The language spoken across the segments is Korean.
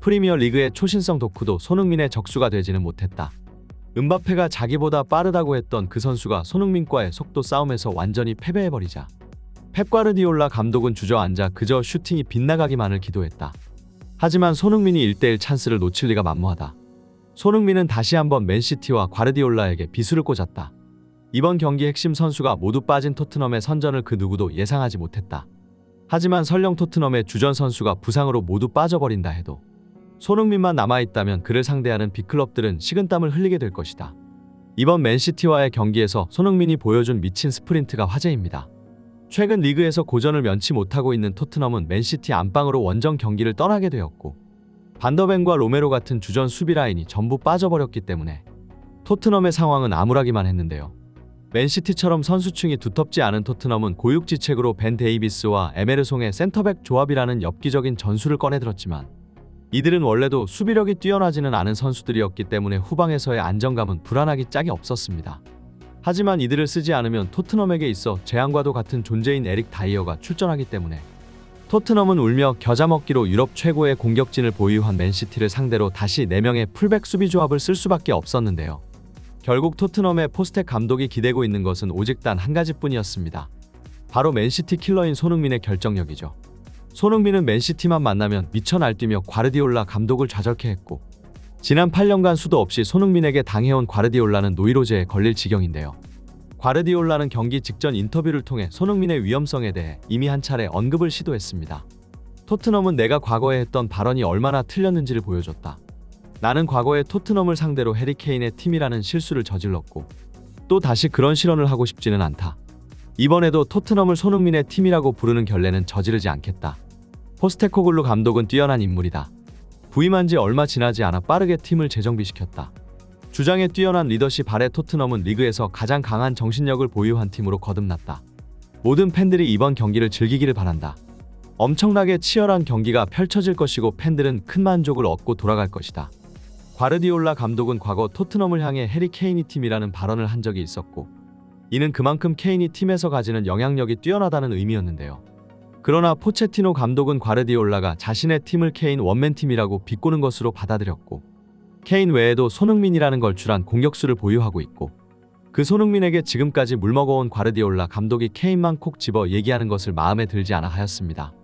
프리미어 리그의 초신성 도쿠도 손흥민의 적수가 되지는 못했다. 음바페가 자기보다 빠르다고 했던 그 선수가 손흥민과의 속도 싸움에서 완전히 패배해버리자 펩 과르디올라 감독은 주저앉아 그저 슈팅이 빗나가기만을 기도했다. 하지만 손흥민이 1대1 찬스를 놓칠 리가 만무하다. 손흥민은 다시 한번 맨시티와 과르디올라에게 비수를 꽂았다. 이번 경기 핵심 선수가 모두 빠진 토트넘의 선전을 그 누구도 예상하지 못했다. 하지만 설령 토트넘의 주전 선수가 부상으로 모두 빠져버린다 해도 손흥민만 남아있다면 그를 상대하는 빅클럽들은 식은땀을 흘리게 될 것이다. 이번 맨시티와의 경기에서 손흥민이 보여준 미친 스프린트가 화제입니다. 최근 리그에서 고전을 면치 못하고 있는 토트넘은 맨시티 안방으로 원정 경기를 떠나게 되었고 반더벤과 로메로 같은 주전 수비 라인이 전부 빠져버렸기 때문에 토트넘의 상황은 암울하기만 했는데요. 맨시티처럼 선수층이 두텁지 않은 토트넘은 고육지책으로 벤 데이비스와 에메르송의 센터백 조합이라는 엽기적인 전술을 꺼내들었지만 이들은 원래도 수비력이 뛰어나지는 않은 선수들이었기 때문에 후방에서의 안정감은 불안하기 짝이 없었습니다. 하지만 이들을 쓰지 않으면 토트넘에게 있어 재앙과도 같은 존재인 에릭 다이어가 출전하기 때문에 토트넘은 울며 겨자 먹기로 유럽 최고의 공격진을 보유한 맨시티를 상대로 다시 4명의 풀백 수비 조합을 쓸 수밖에 없었는데요. 결국 토트넘의 포스텍 감독이 기대고 있는 것은 오직 단 한 가지뿐이었습니다. 바로 맨시티 킬러인 손흥민의 결정력이죠. 손흥민은 맨시티만 만나면 미쳐 날뛰며 과르디올라 감독을 좌절케 했고 지난 8년간 수도 없이 손흥민에게 당해온 과르디올라는 노이로제에 걸릴 지경인데요. 과르디올라는 경기 직전 인터뷰를 통해 손흥민의 위험성에 대해 이미 한 차례 언급을 시도했습니다. 토트넘은 내가 과거에 했던 발언이 얼마나 틀렸는지를 보여줬다. 나는 과거에 토트넘을 상대로 해리 케인의 팀이라는 실수를 저질렀고 또 다시 그런 실언을 하고 싶지는 않다. 이번에도 토트넘을 손흥민의 팀이라고 부르는 결례는 저지르지 않겠다. 포스테코글루 감독은 뛰어난 인물이다. 부임한 지 얼마 지나지 않아 빠르게 팀을 재정비시켰다. 주장에 뛰어난 리더십 아래 토트넘은 리그에서 가장 강한 정신력을 보유한 팀으로 거듭났다. 모든 팬들이 이번 경기를 즐기기를 바란다. 엄청나게 치열한 경기가 펼쳐질 것이고 팬들은 큰 만족을 얻고 돌아갈 것이다. 과르디올라 감독은 과거 토트넘을 향해 해리 케인이 팀이라는 발언을 한 적이 있었고 이는 그만큼 케인이 팀에서 가지는 영향력이 뛰어나다는 의미였는데요. 그러나 포체티노 감독은 과르디올라가 자신의 팀을 케인 원맨팀이라고 비꼬는 것으로 받아들였고 케인 외에도 손흥민이라는 걸출한 공격수를 보유하고 있고 그 손흥민에게 지금까지 물먹어온 과르디올라 감독이 케인만 콕 집어 얘기하는 것을 마음에 들지 않아 하였습니다.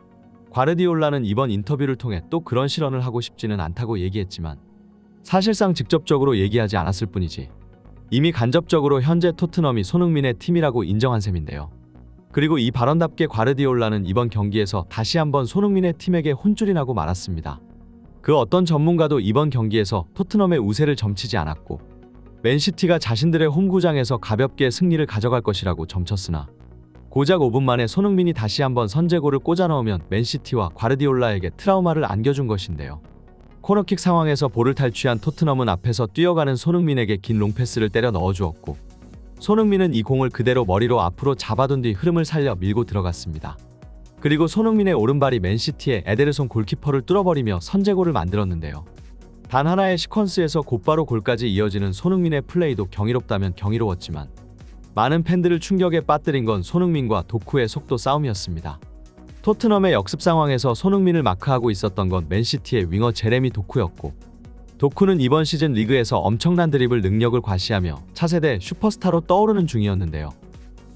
과르디올라는 이번 인터뷰를 통해 또 그런 실언을 하고 싶지는 않다고 얘기했지만 사실상 직접적으로 얘기하지 않았을 뿐이지 이미 간접적으로 현재 토트넘이 손흥민의 팀이라고 인정한 셈인데요. 그리고 이 발언답게 과르디올라는 이번 경기에서 다시 한번 손흥민의 팀에게 혼쭐이 나고 말았습니다. 그 어떤 전문가도 이번 경기에서 토트넘의 우세를 점치지 않았고 맨시티가 자신들의 홈구장에서 가볍게 승리를 가져갈 것이라고 점쳤으나 고작 5분 만에 손흥민이 다시 한번 선제골을 꽂아 넣으면 맨시티와 과르디올라에게 트라우마를 안겨준 것인데요. 코너킥 상황에서 볼을 탈취한 토트넘은 앞에서 뛰어가는 손흥민에게 긴 롱패스를 때려 넣어주었고 손흥민은 이 공을 그대로 머리로 앞으로 잡아둔 뒤 흐름을 살려 밀고 들어갔습니다. 그리고 손흥민의 오른발이 맨시티의 에데르송 골키퍼를 뚫어버리며 선제골을 만들었는데요. 단 하나의 시퀀스에서 곧바로 골까지 이어지는 손흥민의 플레이도 경이롭다면 경이로웠지만 많은 팬들을 충격에 빠뜨린 건 손흥민과 도쿠의 속도 싸움이었습니다. 토트넘의 역습 상황에서 손흥민을 마크하고 있었던 건 맨시티의 윙어 제레미 도쿠였고 도쿠는 이번 시즌 리그에서 엄청난 드리블 능력을 과시하며 차세대 슈퍼스타로 떠오르는 중이었는데요.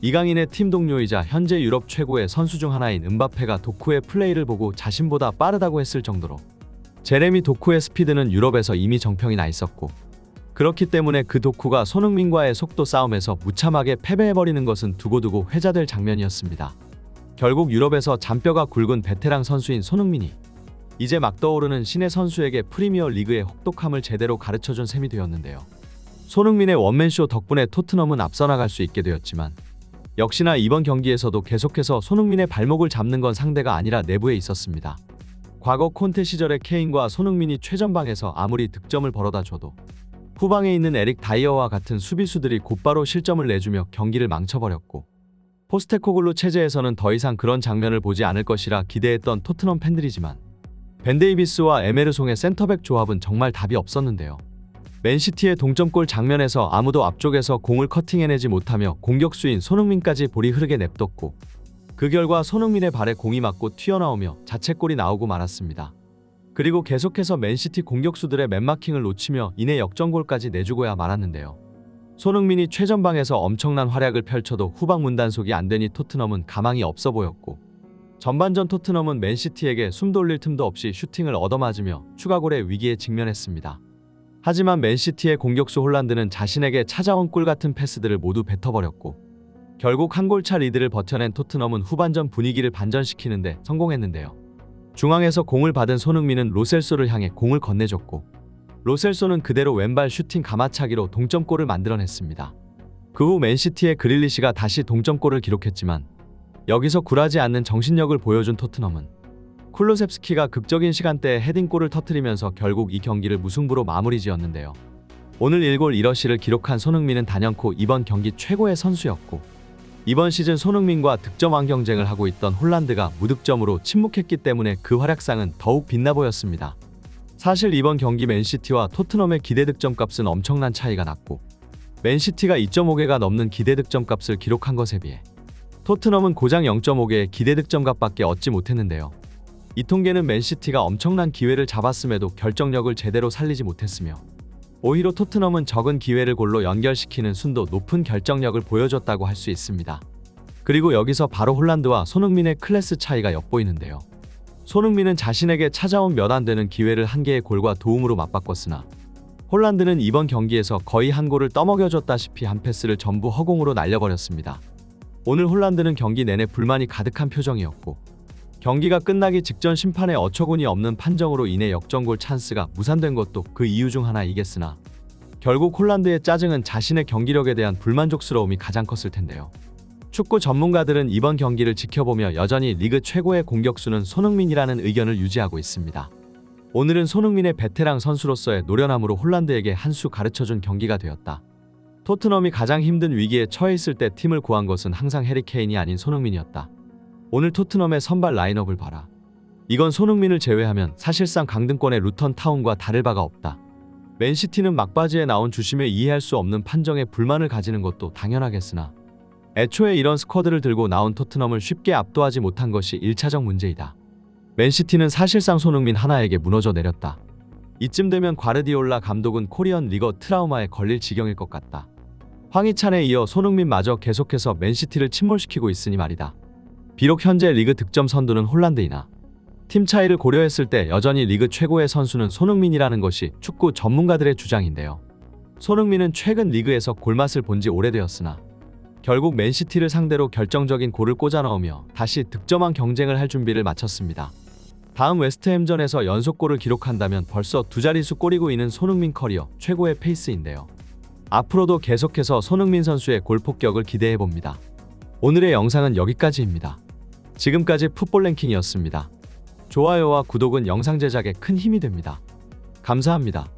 이강인의 팀 동료이자 현재 유럽 최고의 선수 중 하나인 음바페가 도쿠의 플레이를 보고 자신보다 빠르다고 했을 정도로 제레미 도쿠의 스피드는 유럽에서 이미 정평이 나 있었고 그렇기 때문에 그 도쿠가 손흥민과의 속도 싸움에서 무참하게 패배해버리는 것은 두고두고 회자될 장면이었습니다. 결국 유럽에서 잔뼈가 굵은 베테랑 선수인 손흥민이 이제 막 떠오르는 신의 선수에게 프리미어 리그의 혹독함을 제대로 가르쳐준 셈이 되었는데요. 손흥민의 원맨쇼 덕분에 토트넘은 앞서 나갈 수 있게 되었지만 역시나 이번 경기에서도 계속해서 손흥민의 발목을 잡는 건 상대가 아니라 내부에 있었습니다. 과거 콘테 시절의 케인과 손흥민이 최전방에서 아무리 득점을 벌어다 줘도 후방에 있는 에릭 다이어와 같은 수비수들이 곧바로 실점을 내주며 경기를 망쳐버렸고 포스테코글루 체제에서는 더 이상 그런 장면을 보지 않을 것이라 기대했던 토트넘 팬들이지만 벤 데이비스와 에메르송의 센터백 조합은 정말 답이 없었는데요. 맨시티의 동점골 장면에서 아무도 앞쪽에서 공을 커팅해내지 못하며 공격수인 손흥민까지 볼이 흐르게 냅뒀고 그 결과 손흥민의 발에 공이 맞고 튀어나오며 자책골이 나오고 말았습니다. 그리고 계속해서 맨시티 공격수들의 맨마킹을 놓치며 이내 역전골까지 내주고야 말았는데요. 손흥민이 최전방에서 엄청난 활약을 펼쳐도 후방 문단속이 안 되니 토트넘은 가망이 없어 보였고, 전반전 토트넘은 맨시티에게 숨 돌릴 틈도 없이 슈팅을 얻어맞으며 추가골의 위기에 직면했습니다. 하지만 맨시티의 공격수 홀란드는 자신에게 찾아온 꿀 같은 패스들을 모두 뱉어버렸고, 결국 한 골차 리드를 버텨낸 토트넘은 후반전 분위기를 반전시키는데 성공했는데요. 중앙에서 공을 받은 손흥민은 로셀소를 향해 공을 건네줬고, 로셀소는 그대로 왼발 슈팅 가마차기로 동점골을 만들어냈습니다. 그 후 맨시티의 그릴리시가 다시 동점골을 기록했지만, 여기서 굴하지 않는 정신력을 보여준 토트넘은 쿨루셉스키가 극적인 시간대에 헤딩골을 터뜨리면서 결국 이 경기를 무승부로 마무리 지었는데요. 오늘 1골 1어시를 기록한 손흥민은 단연코 이번 경기 최고의 선수였고, 이번 시즌 손흥민과 득점왕 경쟁을 하고 있던 홀란드가 무득점으로 침묵했기 때문에 그 활약상은 더욱 빛나 보였습니다. 사실 이번 경기 맨시티와 토트넘의 기대 득점값은 엄청난 차이가 났고, 맨시티가 2.5개가 넘는 기대 득점값을 기록한 것에 비해 토트넘은 고작 0.5개의 기대 득점값밖에 얻지 못했는데요. 이 통계는 맨시티가 엄청난 기회를 잡았음에도 결정력을 제대로 살리지 못했으며, 오히려 토트넘은 적은 기회를 골로 연결시키는 순도 높은 결정력을 보여줬다고 할 수 있습니다. 그리고 여기서 바로 홀란드와 손흥민의 클래스 차이가 엿보이는데요. 손흥민은 자신에게 찾아온 몇 안 되는 기회를 한 개의 골과 도움으로 맞바꿨으나, 홀란드는 이번 경기에서 거의 한 골을 떠먹여줬다시피 한 패스를 전부 허공으로 날려버렸습니다. 오늘 홀란드는 경기 내내 불만이 가득한 표정이었고, 경기가 끝나기 직전 심판의 어처구니 없는 판정으로 인해 역전골 찬스가 무산된 것도 그 이유 중 하나이겠으나, 결국 홀란드의 짜증은 자신의 경기력에 대한 불만족스러움이 가장 컸을 텐데요. 축구 전문가들은 이번 경기를 지켜보며 여전히 리그 최고의 공격수는 손흥민이라는 의견을 유지하고 있습니다. 오늘은 손흥민의 베테랑 선수로서의 노련함으로 홀란드에게 한 수 가르쳐준 경기가 되었다. 토트넘이 가장 힘든 위기에 처해 있을 때 팀을 구한 것은 항상 해리 케인이 아닌 손흥민이었다. 오늘 토트넘의 선발 라인업을 봐라. 이건 손흥민을 제외하면 사실상 강등권의 루턴 타운과 다를 바가 없다. 맨시티는 막바지에 나온 주심의 이해할 수 없는 판정에 불만을 가지는 것도 당연하겠으나, 애초에 이런 스쿼드를 들고 나온 토트넘을 쉽게 압도하지 못한 것이 1차적 문제이다. 맨시티는 사실상 손흥민 하나에게 무너져 내렸다. 이쯤 되면 과르디올라 감독은 코리안 리거 트라우마에 걸릴 지경일 것 같다. 황희찬에 이어 손흥민마저 계속해서 맨시티를 침몰시키고 있으니 말이다. 비록 현재 리그 득점 선두는 홀란드이나 팀 차이를 고려했을 때 여전히 리그 최고의 선수는 손흥민이라는 것이 축구 전문가들의 주장인데요. 손흥민은 최근 리그에서 골맛을 본 지 오래되었으나, 결국 맨시티를 상대로 결정적인 골을 꽂아 넣으며 다시 득점왕 경쟁을 할 준비를 마쳤습니다. 다음 웨스트햄전에서 연속골을 기록한다면 벌써 두 자릿수 골이고 있는 손흥민 커리어 최고의 페이스인데요. 앞으로도 계속해서 손흥민 선수의 골 폭격을 기대해봅니다. 오늘의 영상은 여기까지입니다. 지금까지 풋볼랭킹이었습니다. 좋아요와 구독은 영상 제작에 큰 힘이 됩니다. 감사합니다.